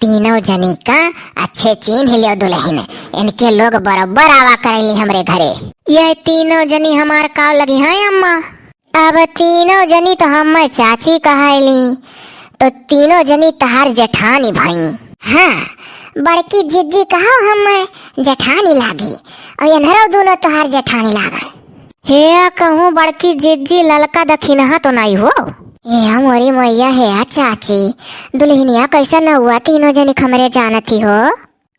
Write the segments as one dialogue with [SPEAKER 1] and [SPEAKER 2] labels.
[SPEAKER 1] तीनों जनी का अच्छे चिन्ह लियो दुल्हन, इनके लोग बराबर आवा करेली हमरे घरे। ये तीनों जनी हमार का लगी हैं अम्मा। अब तीनों जनी तो हम चाची कहाली, तो तीनों जनी तहार जेठानी भाई। हाँ, बड़की जिज्जी कहा हम जेठानी लागी और ये दोनों तोहार जेठानी लागा। हे कहूँ बड़की जिज्जी ललका दखिनहा तो नहीं हो। ये हमारी मैया है चाची, दुल्हनिया कैसा न हुआ तीनों जनी खमरे जानती हो।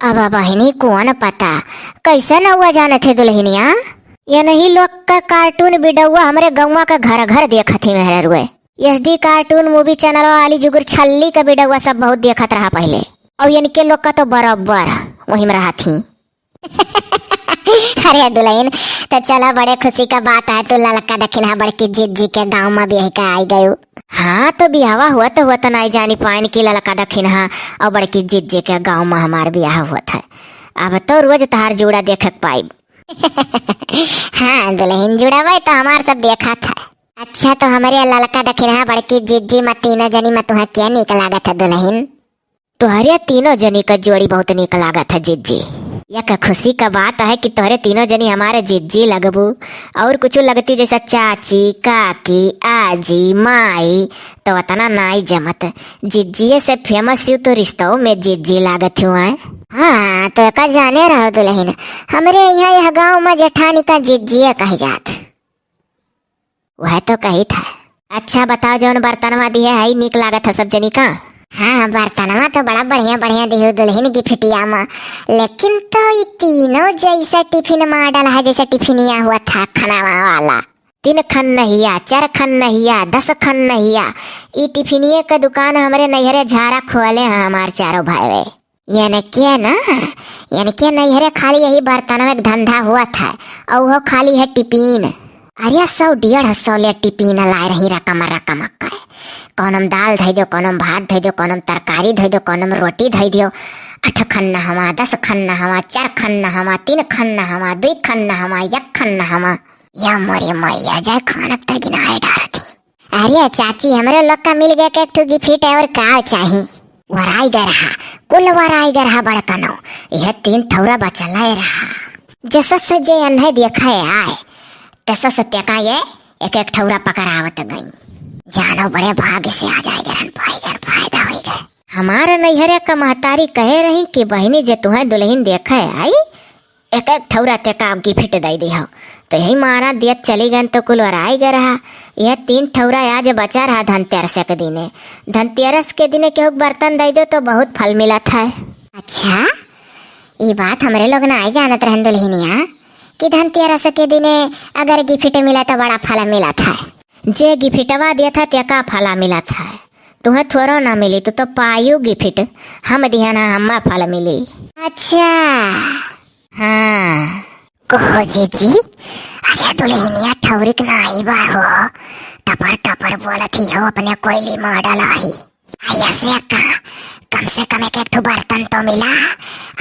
[SPEAKER 1] अब बहनी कौन पता कैसा न हुआ जानते दुल्हनिया। ये नहीं लोग का कार्टून बिडौआ हमरे गौवा का घर घर देखत ही मेहर रुए। SD कार्टून मूवी चैनल वाली जुगुर छल्ली का बिडौआ सब बहुत देखत रहा पहले, और इनके लोग का तो बराबर वही में रहा थी। अरे दुल्हन तो चला, बड़े खुशी का बात है, तो ललका दखिना बड़की जिज्जी के गाँव में भी का आई गयू। हाँ तो बिहावा हुआ तो नहीं जानी पाइन की ललका दखिना और बड़की जिज्जी के गाँव में हमार बियाह हुआ था। अब तो रोज तहार जोड़ा देख पाई। हाँ दुल्हन जुड़ावे तो हमार सब देखा था। अच्छा तो हमारे ललका दखिना बड़की जिज्जी में तीनों जनी में तुम्हें क्या निक लागत है दुल्हन? तुम्हारे तीनों जनी का जोड़ी बहुत निक लागत है जिज्जी। यह खुशी का बात है कि तोहरे तीनों जनी हमारे जिज्जी लगबू, और कुछ लगती जैसा चाची काकी आजी माई तो उतना नाई जमत। जिज्जी से फेमस यू तो रिश्तों में जिज्जी लागत हुआ है। हाँ तो का जाने रहो दुल्हन, हमरे यहाँ यह गाँव में जेठानी का जिज्जी कही जात। वह तो कही था। अच्छा बताओ जौन बर्तनवा दिया है निक लागत है सब जनी का? हाँ बर्तनवा तो बड़ा बढ़िया बढ़िया दियो दुल्हन की फिटिया में, लेकिन तो ये तीनों जैसा टिफिन मॉडल है जैसा टिफिनिया हुआ था खानावा वाला। 3 खन नहिया 4 खन नहिया 10 खन नहिया। ये टिफिनिया का दुकान हमारे नैहरे झारा खोले हैं हमारे चारों भाई। यानी क्या ना, यानी क्या नैहरे खाली यही बर्तनवा एक धंधा हुआ था, और वो खाली है टिफिन। अरे 100-150 ले टिफिन लाए रही रकम का। कौनम दाल धै दो, कौनम भात धै दो, कौनम तरकारी धै दो, कौनम रोटी धै दो। 8 खन्ना हमा 10 खन्ना हमा 4 खन्ना हमा 3 खन्ना हमा 2 खन्ना हमा 1 खन्ना हमा। या मोरी मैया जाए खानक तक गिनाए डारती। अरे चाची हमरे लोग का मिल गया एक ठो गिफ्ट और का चाहिए? वराई गए रहा, कुल वराई गए रहा बड़कनो। यह 3 ठौरा बचला रहा। जैसा सजे अन्हे देखा आए तैसा सत्य का ये एक ठौरा पकड़ावत गई। जानो बड़े भाग्य से आ जाएगा फायदा होएगा। हमारे नैहरे का महतारी कहे रही कि बहनी जे तुम्हें दुल्हन देखे आई एक ठौरा ते का गिफ्ट दे दी हो, तो यही मारा दियत चली गन तो कुल वराई गए रहा। यह 3 ठौरा आज बचा रहा धनतेरस के दिने। धनतेरस के दिने केहू बर्तन दे दो तो बहुत फल मिला था। अच्छा ये बात हमारे लोग ना आई जानत रहन दुल्हनिया कि धनतेरस के दिने अगर गिफ्ट मिला तो बड़ा फल मिला था। जे गिफ्टवा दिया था त्या का फला मिला था, तुम्हें थोड़ा ना मिली तो पायू गिफ्ट हम दिया ना हम्मा फल मिली। अच्छा हाँ कहो जीजी। अरे दुल्हनिया ठौरिक ना आई बा हो, टपर बोलती हो अपने कोयली मॉडल आई। ऐसे कम से कम एक ठो बर्तन तो मिला।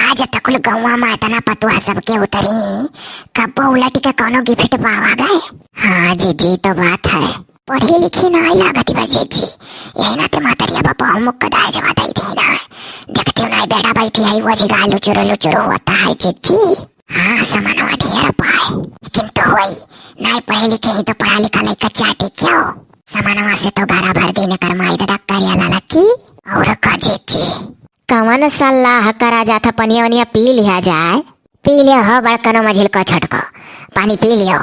[SPEAKER 1] आज तक कुल गौवा में इतना पतुआ सबके उतरी, कब उलटी के कोनो गिफ्ट पावा गए। हाँ जीजी तो बात है, पढ़ी लिखी ना आई लागती बा जीजी। यही ना ते मातरिया बापा हम कदाए जवा दई दी ना। देखते हो ना बेड़ा बैठी आई वो जिगा लुचुरो होता है जीजी। हाँ समानवा ढेर पाए, लेकिन तो वही नहीं पढ़े लिखे ही तो पढ़ा लिखा लड़का चाटी क्यों? समानवा से तो घरा भर देने कर माई दादा करिया लाला की और का जीजी। कवन सलाह करा जाता पनिया वनिया पी लिया जाए। पी लियो हो बड़कनो मझिल को छटको पानी पी लियो।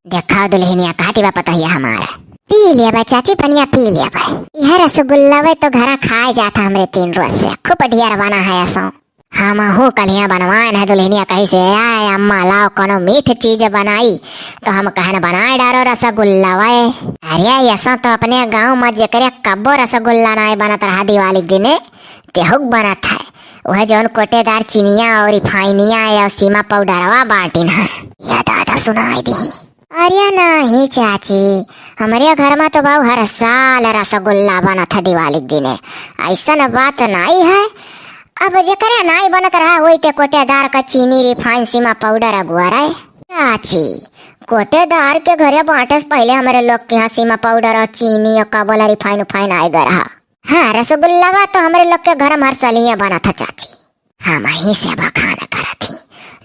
[SPEAKER 1] देखा दुल्हनिया कहती बा पता है हमारा। पी लिया भाई चाची पनिया पी लिया भाई। यह रसगुल्ला वे तो घर खाए जाता हमरे 3 रोज से खूब ढेर बना है ऐसा। हम हो कलिया बनवाए है दुल्हनिया कहीं से आए अम्मा लाओ कोनो मीठ चीज बनाई तो हम कहन बनाए डारो रसगुल्ला वे। अरे ऐसा तो अपने गाँव में जेकरे कब्बो रसगुल्ला नहीं बनत रहा दिवाली दिने तेहुक बनत है। वह जौन कोटेदार चीनिया और रिफाइनिया या सीमा पाउडरवा बाटिन है। या दादा सुनाई दी। अरे नहीं चाची, हमारे घर में तो बहु हर साल रसगुल्ला बनत है दिवाली दिने। ऐसा बात नहीं है। अब जेकरे नहीं बनत रहा वही ते कोटेदार का चीनी रिफाइन सीमा पाउडर अगुआ रहे। चाची कोटेदार के घरे बांटे पहले हमारे लोग के यहाँ सीमा पाउडर और चीनी और का बोला रिफाइन उफाइन आए गए रहा। हाँ, रसगुल्लावा तो हमारे लोग के घर में हर सलिया बना था चाची। हम ही से अब खाना करा थी।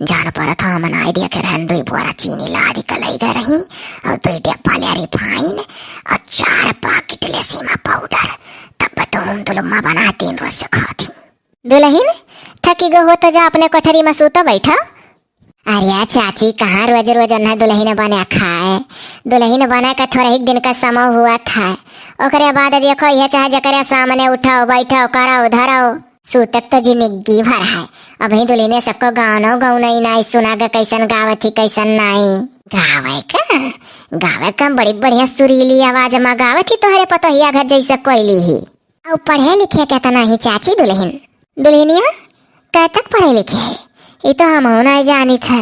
[SPEAKER 1] जान पर था मन आइडिया के रहन दो बोरा चीनी लादी कलई गए रही और 2 डब्बा ले रिफाइन और 4 पैकेट ले सीमा पाउडर। तब तो हम दुलम्मा बना 3 रोज से खाती। दुल्हन थकी गो हो तो जा अपने कोठरी में सूता बैठा। अरे चाची कहाँ रोज रोज अन्ना दुल्हन बना खाए। दुल्हन बना का थोड़ा ही दिन का समय हुआ था। ओकरे बाद देखो यह चाहे जकरे सामने उठाओ बैठाओ कराओ धराओ सूतक तो जिंदगी भर है। अभी दुल्हने सबको गानो गौ नहीं सुना गा कैसन गावत थी कैसन नहीं गावे का बड़ी बढ़िया सुरीली आवाज में गावत थी। तोहरे पतोहिया घर जैसा कोयली ही। और पढ़े लिखे कहता नहीं चाची दुल्हनिया कै तक पढ़े लिखे है? ये तो हम नहीं जानी था।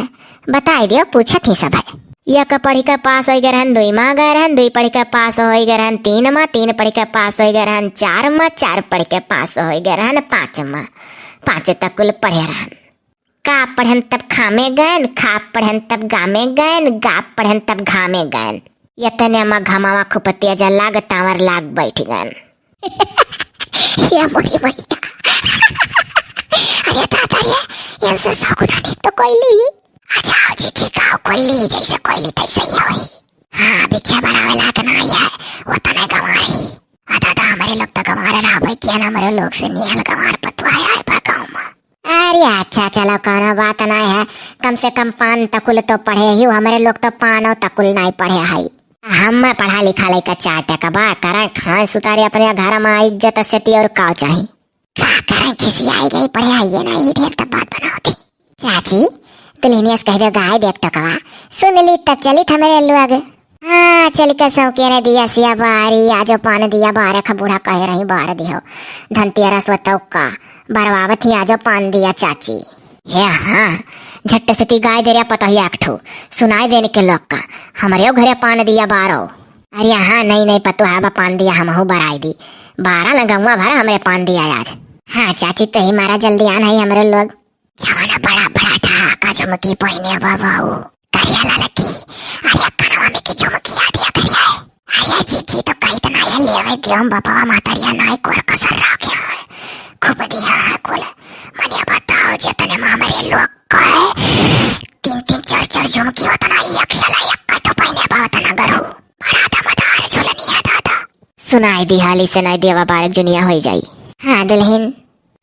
[SPEAKER 1] बताई दियो पूछा थी सब है। एक पढ़ी का पास हो गए रहन 2 माह गए रहन 2 पढ़ी का पास हो गए रहन 3 माह 3 पढ़ी का पास हो गए रहन 4 माह 4 पढ़ी के पास हो गए रहन 5 माह 5 तक कुल पढ़े रहन। का पढ़न तब खामे गए खा पढ़न तब गामे गए गा पढ़न तब घामे गए। यतने में घमावा खुपतिया जा लाग तावर लाग बैठ गए। या मोरी मैया अरे दादा रे यांसे साकुनानी तो कोयली। अच्छा जी का कोयली जैसे कोयली तैसे ही होई। हाँ बिच्छा बनावे लायक नहीं है वो तो नहीं गंवा रही। दादा हमारे लोग तो गंवा रहा भाई क्या ना हमारे लोग से निहल गंवार पतवाया है गाँव में। अरे अच्छा चलो कोनो बात नहीं है। कम से कम 5 तकुल तो पढ़े ही हमारे लोग तो 5 तकुल नहीं पढ़े है। हम पढ़ा लिखा लेकर 4 टका बा करें खाए सुतारे अपने घर में इज्जत से और काव चाहिए का करें खिसी आई गई पढ़े आइए ना ये ढेर तब बात बनाओ थी। चाची दुल्हनियस कह दो गाय देख टकवा सुन ली तब चली था मेरे लोग। हाँ चल कर सौके ने दिया सिया बारी आजो पान दिया बारे का बूढ़ा कह रही बार दियो धनतेरस का बरवावत ही आजो पान दिया चाची। हे हाँ झट्ट से ती गाय दे रहा पता ही आठो सुनाई देने के लोग का हमारे घरे पान दिया बारो। अरे हाँ नहीं पतो है पान दिया हम हो बराई दी 12 लगुआ भरा हमारे पान दिया आज। हाँ चाची तो ही मारा जल्दी आना ही हमारे लोग। जवाना बड़ा बड़ा ठहाका झुमकी पहिने बाबाऊ करिया ललकी। अरे कनवा में की झुमकी आ दिया करिया। अरे जीजी तो कहीं तो नहीं लेवे दियो बाबा मातरिया नहीं कोर कसर रह गया है खूब दिया है कुल। मने बताओ जितने में हमारे लोग कहे 3 4 झुमकी होता ना एक लाला एक काटो पहिने बावता ना गरू बड़ा दमदार झुलनिया दादा। सुनाई दी हाली से नहीं देवा बारक जुनिया हो जाई। हाँ दुल्हन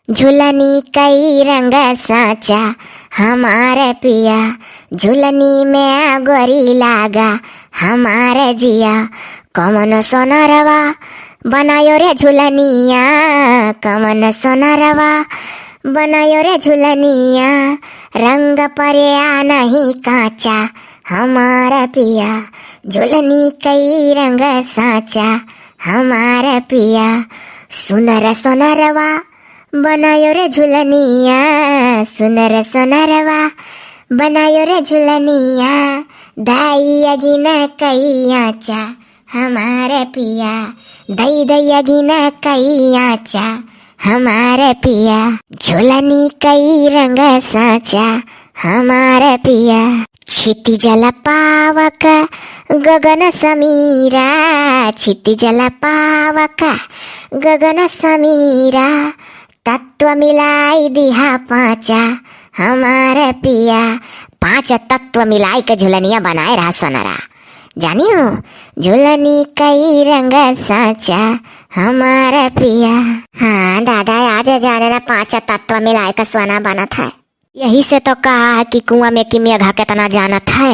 [SPEAKER 1] झुलनी कई रंग साचा हमारे पिया झुलनी में गोरी लागा हमारे जिया कमन सोनरवा बनायो रे झुलनिया कमन सोनरवा बनायो रे झुलनिया रंग परिया नहीं काचा हमारा पिया झुलनी कई रंग साचा हमारा पिया सुनर सोनरवा बनायो रे झुलनिया सुनर सोनरवा बनायो रे झुलनिया दाई अगिन कई आचा हमारे पिया दई दई अगिन कई आचा हमारे पिया झुलनी कई रंग साचा हमारे पिया छिति जल पावक गगन समीरा छिति जल पावक गगन समीरा तत्व मिलाई दिहा 5 हमारे पिया 5 तत्व मिलाई के झुलनिया बनाए रहा सोनरा जानियो झुलनी कई रंग साचा हमारे पिया। हाँ दादा आज जाने ना 5 तत्व मिलाए का सोना बना था। यही से तो कहा है कि कुआं में की मेघा कितना जानत है।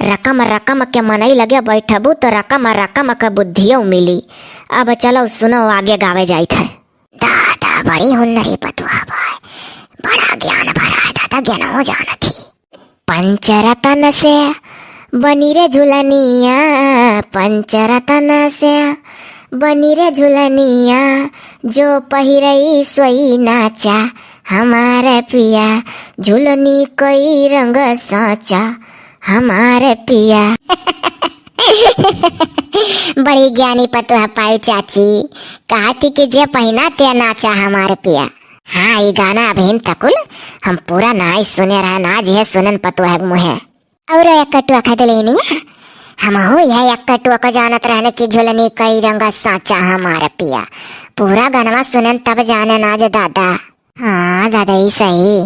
[SPEAKER 1] रकम रकम के मनई लगे बैठबू तो रकम रकम के बुद्धियों मिली। अब चलो सुनो आगे गावे जाइत है। दादा बड़ी हुन्नरी पतुआ भाई बड़ा ज्ञान भरा है दादा ज्ञान हो जाना थी। पंचरतन से बनी रे झुलनिया पंचरतन से बनी रे झुलनिया जो पहिरई सोई नाचा हमारे पिया झुलनी कोई रंग साचा हमारे पिया। बड़ी ज्ञानी पतुआ पाई चाची कहा थी कि जे पहिना ते नाचा हमारे पिया। हाँ ये गाना अभिन तकुल हम पूरा नाई सुने रहा नाज है सुनन पतुआ मुहे और एक कटुआ खा लेनी हम हो यह एक कटुआ को जानत रहने की झुलनी कई रंग साचा हमारे पिया पूरा गाना सुनन तब जाने नाज दादा। हाँ दादा ही सही।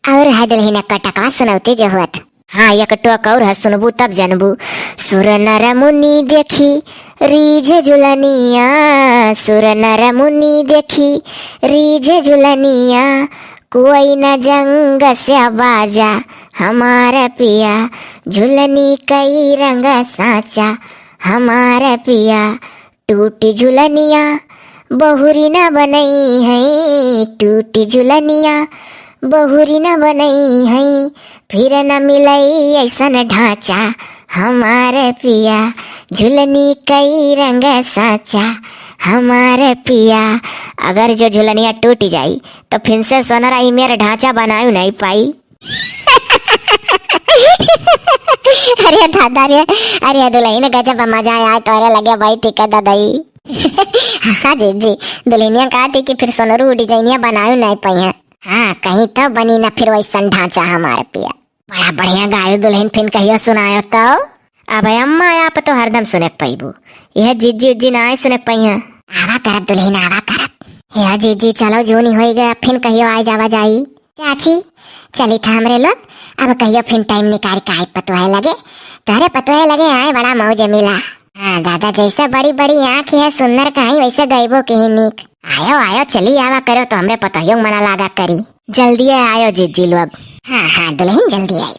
[SPEAKER 1] और है दुल्हन कटकवा सुनौती जो हुत। हाँ एक टोक और है सुनबू तब जानबू। सुर नर मुनि देखी रीझे झुलनिया, सुर नर मुनि देखी रीझे झुलनिया, कोई न जंग से बाजा हमारा पिया, झुलनी कई रंग साचा हमारा पिया, टूटी झुलनिया बहुरी न बनई है, टूटी झुलनिया बहुरी न बनई है, फिर न मिलई ऐसन ढांचा हमारे पिया, झुलनी कई रंग साचा हमारे पिया। अगर जो झुलनिया टूट जाई तो फिर से सोनरा ही मेरा ढांचा बनायू नहीं पाई। अरे दादा रे, अरे दुल्हन गजब मजा आया तोरे लगे भाई टिका दादाई। हाँ जी जी, दुल्हनिया कहती कि फिर सोनरू डिजाइनिया बनायू नहीं पाई है। हाँ कहीं तो बनी ना फिर वैसा ढांचा हमारे पिया। बड़ा बढ़िया गायो दुल्हन, फिर कहियो सुनायो तो। अब अम्मा आप तो हरदम सुने पाइबू, यह जीजी उज्जी ना सुने पाई है। आवा करत दुल्हन आवा करत। यह जीजी चलो जूनी हो गया, फिर कहियो आ जावा जाई। चाची चली था हमरे लोग, अब कहियो फिर टाइम निकाल के आए पतवाए लगे, तोहरे पतवाए लगे आए बड़ा मौज मिला। हाँ दादा जैसे बड़ी बड़ी आँख है सुंदर कहीं वैसे गईबो कहीं निक। आयो आयो चली आवा करो तो हमरे पतोहियों मना लागा करी। जल्दी आयो जीजी लोग। हाँ हाँ दुल्हन जल्दी आई।